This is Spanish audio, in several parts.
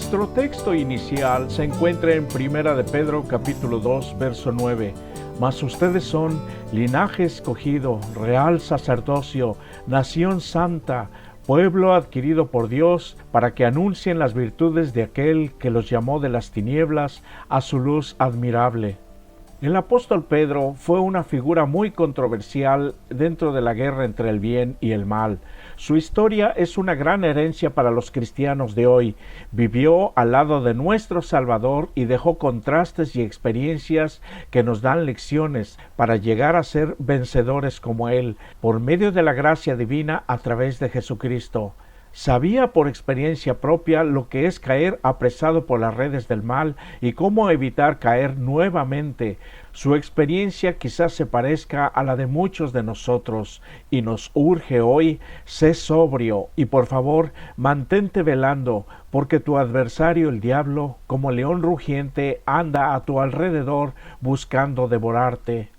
Nuestro texto inicial se encuentra en Primera de Pedro capítulo 2, verso 9. Mas ustedes son linaje escogido, real sacerdocio, nación santa, pueblo adquirido por Dios, para que anuncien las virtudes de aquel que los llamó de las tinieblas a su luz admirable. El apóstol Pedro fue una figura muy controversial dentro de la guerra entre el bien y el mal. Su historia es una gran herencia para los cristianos de hoy. Vivió al lado de nuestro Salvador y dejó contrastes y experiencias que nos dan lecciones para llegar a ser vencedores como Él, por medio de la gracia divina a través de Jesucristo. Sabía por experiencia propia lo que es caer apresado por las redes del mal y cómo evitar caer nuevamente. Su experiencia quizás se parezca a la de muchos de nosotros y nos urge hoy: sé sobrio y por favor mantente velando, porque tu adversario el diablo, como león rugiente, anda a tu alrededor buscando devorarte.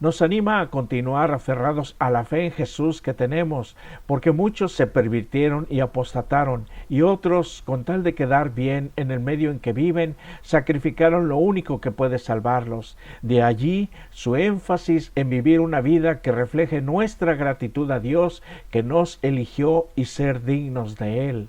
Nos anima a continuar aferrados a la fe en Jesús que tenemos, porque muchos se pervirtieron y apostataron, y otros, con tal de quedar bien en el medio en que viven, sacrificaron lo único que puede salvarlos. De allí su énfasis en vivir una vida que refleje nuestra gratitud a Dios, que nos eligió, y ser dignos de Él.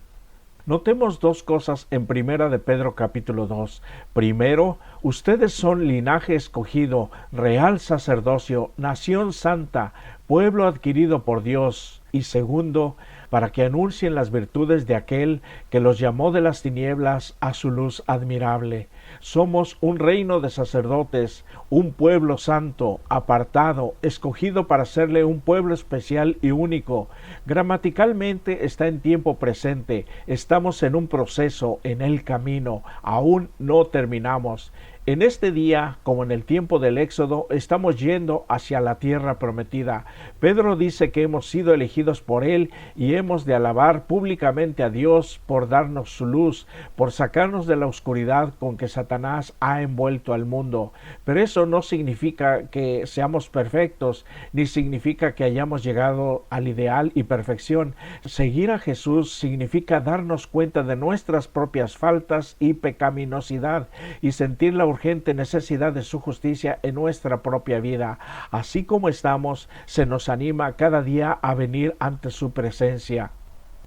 Notemos dos cosas en Primera de Pedro capítulo 2. Primero, ustedes son linaje escogido, real sacerdocio, nación santa, pueblo adquirido por Dios. Y segundo, para que anuncien las virtudes de aquel que los llamó de las tinieblas a su luz admirable. Somos un reino de sacerdotes, un pueblo santo, apartado, escogido para serle un pueblo especial y único. Gramaticalmente está en tiempo presente, estamos en un proceso, en el camino, aún no terminamos. En este día, como en el tiempo del Éxodo, estamos yendo hacia la tierra prometida. Pedro dice que hemos sido elegidos por Él y hemos de alabar públicamente a Dios por darnos su luz, por sacarnos de la oscuridad con que Satanás ha envuelto al mundo. Pero eso no significa que seamos perfectos, ni significa que hayamos llegado al ideal y perfección. Seguir a Jesús significa darnos cuenta de nuestras propias faltas y pecaminosidad y sentir la urgente necesidad de su justicia en nuestra propia vida. Así como estamos, se nos anima cada día a venir ante su presencia.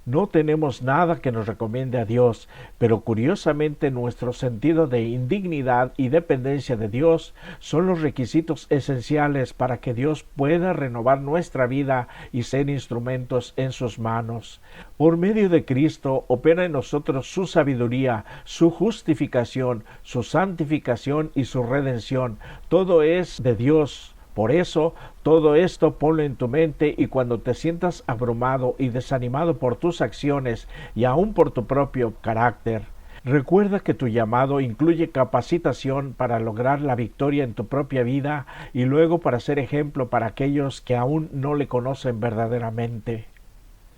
No tenemos nada que nos recomiende a Dios, pero curiosamente nuestro sentido de indignidad y dependencia de Dios son los requisitos esenciales para que Dios pueda renovar nuestra vida y ser instrumentos en sus manos. Por medio de Cristo opera en nosotros su sabiduría, su justificación, su santificación y su redención. Todo es de Dios. Por eso, todo esto ponlo en tu mente, y cuando te sientas abrumado y desanimado por tus acciones y aún por tu propio carácter, recuerda que tu llamado incluye capacitación para lograr la victoria en tu propia vida y luego para ser ejemplo para aquellos que aún no le conocen verdaderamente.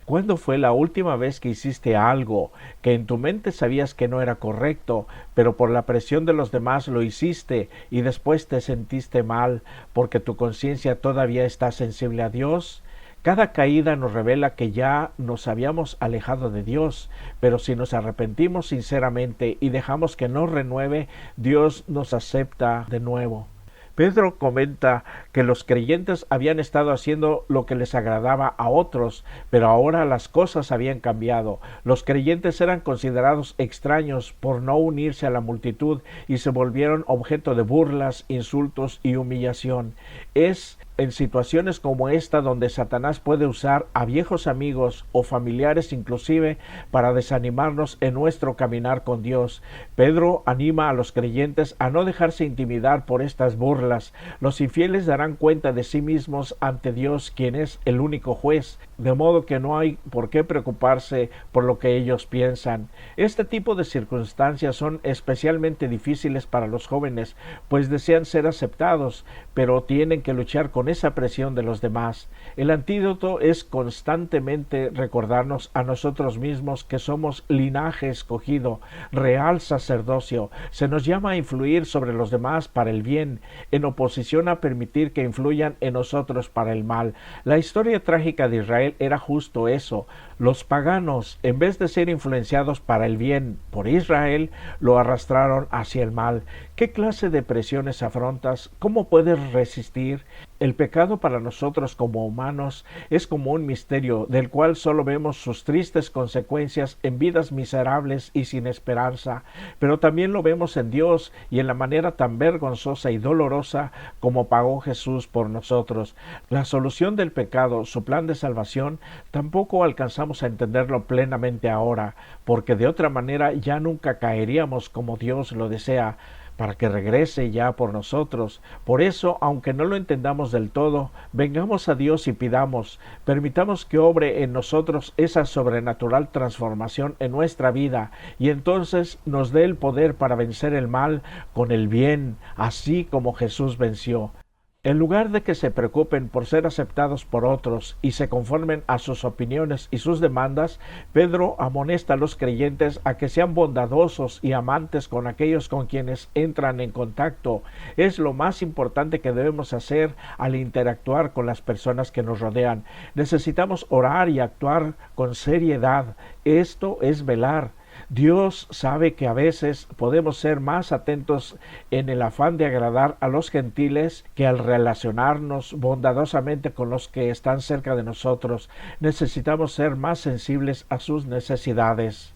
¿Cuándo fue la última vez que hiciste algo que en tu mente sabías que no era correcto, pero por la presión de los demás lo hiciste y después te sentiste mal porque tu conciencia todavía está sensible a Dios? Cada caída nos revela que ya nos habíamos alejado de Dios, pero si nos arrepentimos sinceramente y dejamos que nos renueve, Dios nos acepta de nuevo. Pedro comenta que los creyentes habían estado haciendo lo que les agradaba a otros, pero ahora las cosas habían cambiado. Los creyentes eran considerados extraños por no unirse a la multitud y se volvieron objeto de burlas, insultos y humillación. Es en situaciones como esta donde Satanás puede usar a viejos amigos o familiares inclusive para desanimarnos en nuestro caminar con Dios. Pedro anima a los creyentes a no dejarse intimidar por estas burlas. Los infieles darán cuenta de sí mismos ante Dios, quien es el único juez, de modo que no hay por qué preocuparse por lo que ellos piensan. Este tipo de circunstancias son especialmente difíciles para los jóvenes, pues desean ser aceptados, pero tienen que luchar con con esa presión de los demás. El antídoto es constantemente recordarnos a nosotros mismos que somos linaje escogido, real sacerdocio. Se nos llama a influir sobre los demás para el bien, en oposición a permitir que influyan en nosotros para el mal. La historia trágica de Israel era justo eso. Los paganos, en vez de ser influenciados para el bien por Israel, lo arrastraron hacia el mal. ¿Qué clase de presiones afrontas? ¿Cómo puedes resistir? El pecado para nosotros como humanos es como un misterio del cual solo vemos sus tristes consecuencias en vidas miserables y sin esperanza, pero también lo vemos en Dios y en la manera tan vergonzosa y dolorosa como pagó Jesús por nosotros. La solución del pecado, su plan de salvación, tampoco alcanzamos a entenderlo plenamente ahora, porque de otra manera ya nunca caeríamos como Dios lo desea, para que regrese ya por nosotros. Por eso, aunque no lo entendamos del todo, vengamos a Dios y pidamos, permitamos que obre en nosotros esa sobrenatural transformación en nuestra vida, y entonces nos dé el poder para vencer el mal con el bien, así como Jesús venció. En lugar de que se preocupen por ser aceptados por otros y se conformen a sus opiniones y sus demandas, Pedro amonesta a los creyentes a que sean bondadosos y amantes con aquellos con quienes entran en contacto. Es lo más importante que debemos hacer al interactuar con las personas que nos rodean. Necesitamos orar y actuar con seriedad. Esto es velar. Dios sabe que a veces podemos ser más atentos en el afán de agradar a los gentiles que al relacionarnos bondadosamente con los que están cerca de nosotros. Necesitamos ser más sensibles a sus necesidades.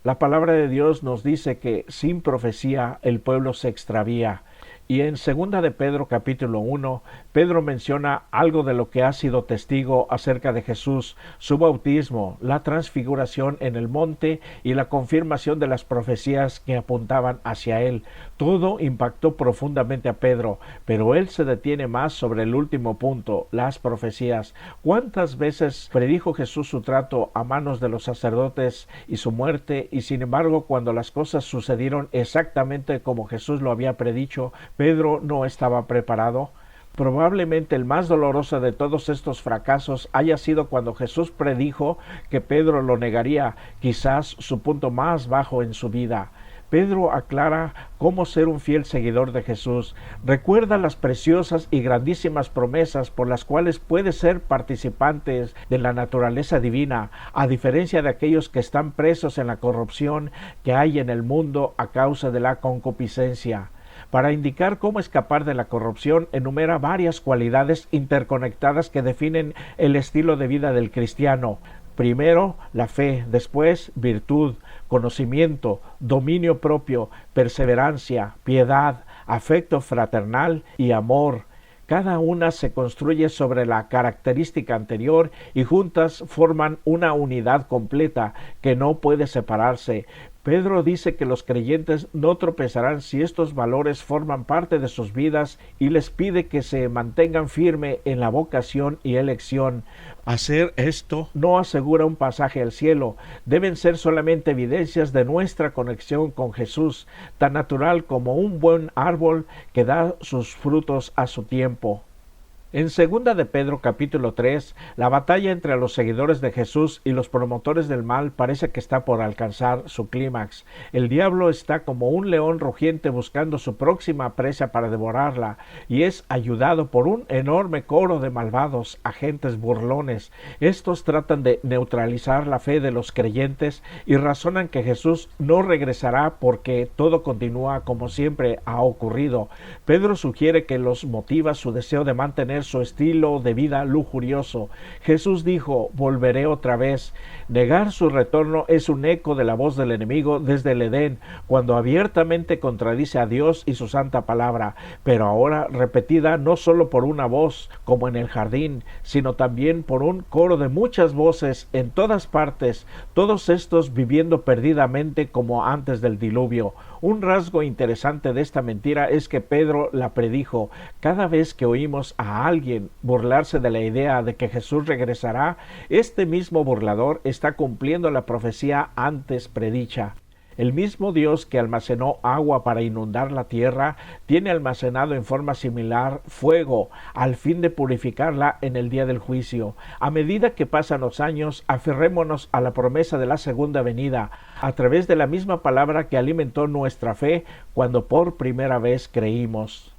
La palabra de Dios nos dice que sin profecía el pueblo se extravía. Y en 2 de Pedro capítulo 1, Pedro menciona algo de lo que ha sido testigo acerca de Jesús, su bautismo, la transfiguración en el monte y la confirmación de las profecías que apuntaban hacia él. Todo impactó profundamente a Pedro, pero él se detiene más sobre el último punto, las profecías. ¿Cuántas veces predijo Jesús su trato a manos de los sacerdotes y su muerte? Y sin embargo, cuando las cosas sucedieron exactamente como Jesús lo había predicho, Pedro no estaba preparado. Probablemente el más doloroso de todos estos fracasos haya sido cuando Jesús predijo que Pedro lo negaría, quizás su punto más bajo en su vida. Pedro aclara cómo ser un fiel seguidor de Jesús. Recuerda las preciosas y grandísimas promesas por las cuales puedes ser participantes de la naturaleza divina, a diferencia de aquellos que están presos en la corrupción que hay en el mundo a causa de la concupiscencia. Para indicar cómo escapar de la corrupción, enumera varias cualidades interconectadas que definen el estilo de vida del cristiano. Primero, la fe, después, virtud, conocimiento, dominio propio, perseverancia, piedad, afecto fraternal y amor. Cada una se construye sobre la característica anterior y juntas forman una unidad completa que no puede separarse. Pedro dice que los creyentes no tropezarán si estos valores forman parte de sus vidas y les pide que se mantengan firmes en la vocación y elección. Hacer esto no asegura un pasaje al cielo, deben ser solamente evidencias de nuestra conexión con Jesús, tan natural como un buen árbol que da sus frutos a su tiempo. En 2 de Pedro capítulo 3, la batalla entre los seguidores de Jesús y los promotores del mal parece que está por alcanzar su clímax. El diablo está como un león rugiente buscando su próxima presa para devorarla, y es ayudado por un enorme coro de malvados agentes burlones. Estos tratan de neutralizar la fe de los creyentes y razonan que Jesús no regresará porque todo continúa como siempre ha ocurrido. Pedro sugiere que los motiva su deseo de mantener su estilo de vida lujurioso. Jesús dijo: volveré otra vez. Negar su retorno es un eco de la voz del enemigo desde el Edén, cuando abiertamente contradice a Dios y su santa palabra, pero ahora repetida no solo por una voz, como en el jardín, sino también por un coro de muchas voces en todas partes, todos estos viviendo perdidamente como antes del diluvio. Un rasgo interesante de esta mentira es que Pedro la predijo. Cada vez que oímos a alguien burlarse de la idea de que Jesús regresará, este mismo burlador está cumpliendo la profecía antes predicha. El mismo Dios que almacenó agua para inundar la tierra, tiene almacenado en forma similar fuego, al fin de purificarla en el día del juicio. A medida que pasan los años, aferrémonos a la promesa de la segunda venida, a través de la misma palabra que alimentó nuestra fe cuando por primera vez creímos.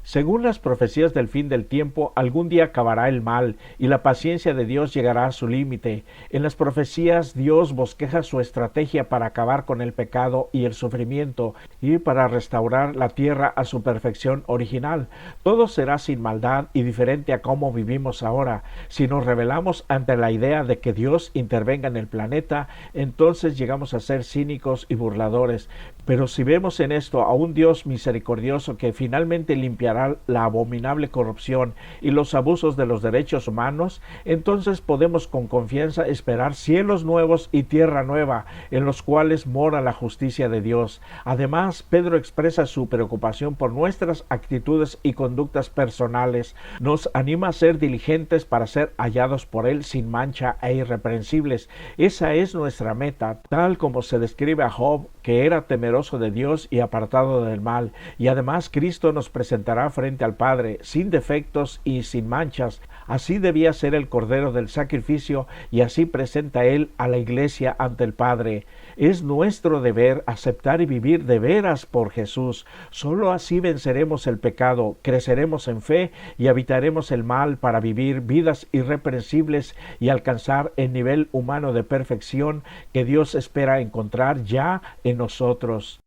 Según las profecías del fin del tiempo, algún día acabará el mal y la paciencia de Dios llegará a su límite. En las profecías, Dios bosqueja su estrategia para acabar con el pecado y el sufrimiento y para restaurar la tierra a su perfección original. Todo será sin maldad y diferente a cómo vivimos ahora. Si nos rebelamos ante la idea de que Dios intervenga en el planeta, entonces llegamos a ser cínicos y burladores. Pero si vemos en esto a un Dios misericordioso que finalmente limpiará la abominable corrupción y los abusos de los derechos humanos, entonces podemos con confianza esperar cielos nuevos y tierra nueva, en los cuales mora la justicia de Dios. Además, Pedro expresa su preocupación por nuestras actitudes y conductas personales. Nos anima a ser diligentes para ser hallados por Él sin mancha e irreprensibles. Esa es nuestra meta, tal como se describe a Job, que era temeroso de Dios y apartado del mal, y además Cristo nos presentará frente al Padre, sin defectos y sin manchas. Así debía ser el Cordero del sacrificio, y así presenta Él a la Iglesia ante el Padre. Es nuestro deber aceptar y vivir de veras por Jesús. Solo así venceremos el pecado, creceremos en fe y evitaremos el mal para vivir vidas irreprensibles y alcanzar el nivel humano de perfección que Dios espera encontrar ya en nosotros.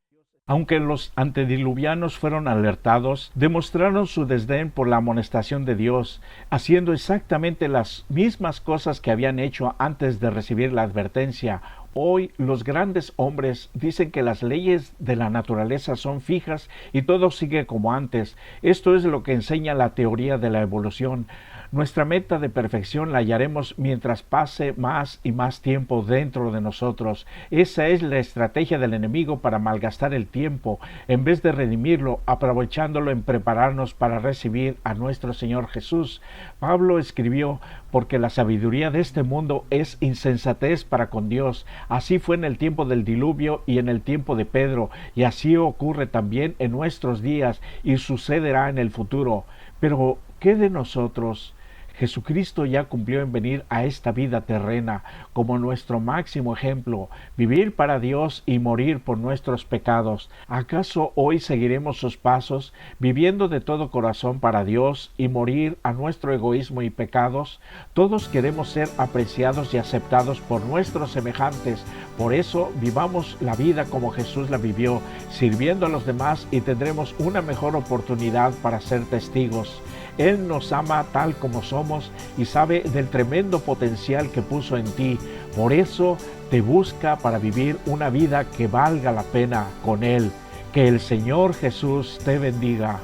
Aunque los antediluvianos fueron alertados, demostraron su desdén por la amonestación de Dios, haciendo exactamente las mismas cosas que habían hecho antes de recibir la advertencia. Hoy los grandes hombres dicen que las leyes de la naturaleza son fijas y todo sigue como antes. Esto es lo que enseña la teoría de la evolución. Nuestra meta de perfección la hallaremos mientras pase más y más tiempo dentro de nosotros. Esa es la estrategia del enemigo para malgastar el tiempo, en vez de redimirlo, aprovechándolo en prepararnos para recibir a nuestro Señor Jesús. Pablo escribió: porque la sabiduría de este mundo es insensatez para con Dios. Así fue en el tiempo del diluvio y en el tiempo de Pedro, y así ocurre también en nuestros días y sucederá en el futuro. Pero, ¿qué de nosotros? Jesucristo ya cumplió en venir a esta vida terrena como nuestro máximo ejemplo, vivir para Dios y morir por nuestros pecados. ¿Acaso hoy seguiremos sus pasos, viviendo de todo corazón para Dios y morir a nuestro egoísmo y pecados? Todos queremos ser apreciados y aceptados por nuestros semejantes. Por eso vivamos la vida como Jesús la vivió, sirviendo a los demás, y tendremos una mejor oportunidad para ser testigos. Él nos ama tal como somos y sabe del tremendo potencial que puso en ti. Por eso te busca para vivir una vida que valga la pena con Él. Que el Señor Jesús te bendiga.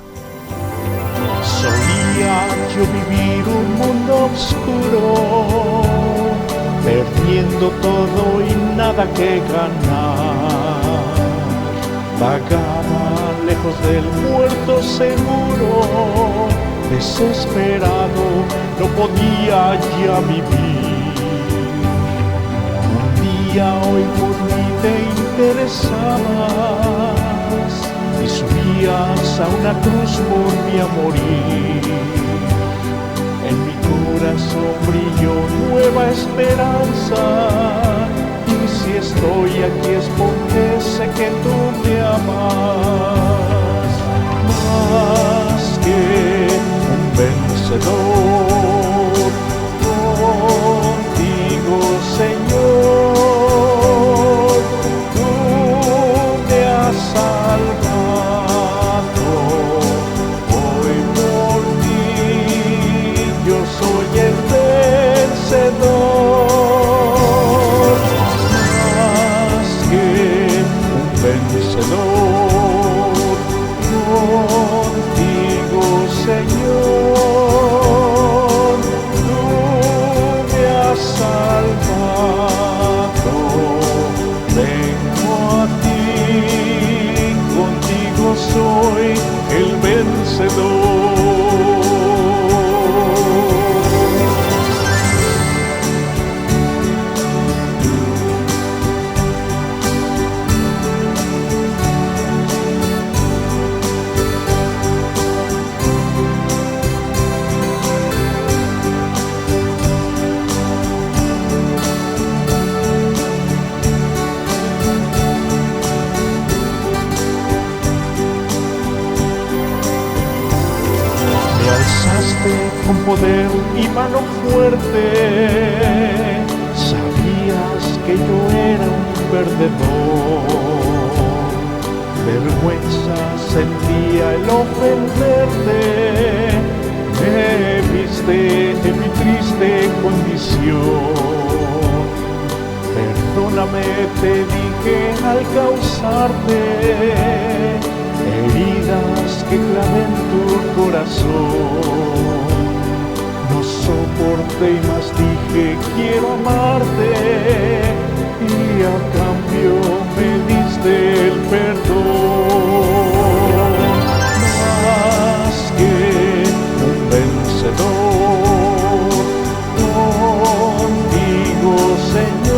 Solía yo vivir un mundo oscuro, perdiendo todo y nada que ganar. Vagaba lejos del puerto seguro, desesperado, no podía ya vivir. Un día hoy por mí te interesabas y subías a una cruz por mí a morir. En mi corazón brilló nueva esperanza, y si estoy aquí es porque sé que tú me amas. Más que un vencedor, contigo, Señor, tú me has salvado. Hoy por ti yo soy el vencedor. Más que un vencedor, Señor, tú me has salvado. Vengo a ti, contigo soy el vencedor. poder y mano fuerte. Sabías que yo era un perdedor. Vergüenza sentía el ofenderte. Me viste en mi triste condición. Perdóname, te dije al causarte heridas que clavé en tu corazón. No soporté y más dije quiero amarte, y a cambio me diste el perdón. Más que un vencedor, contigo, Señor,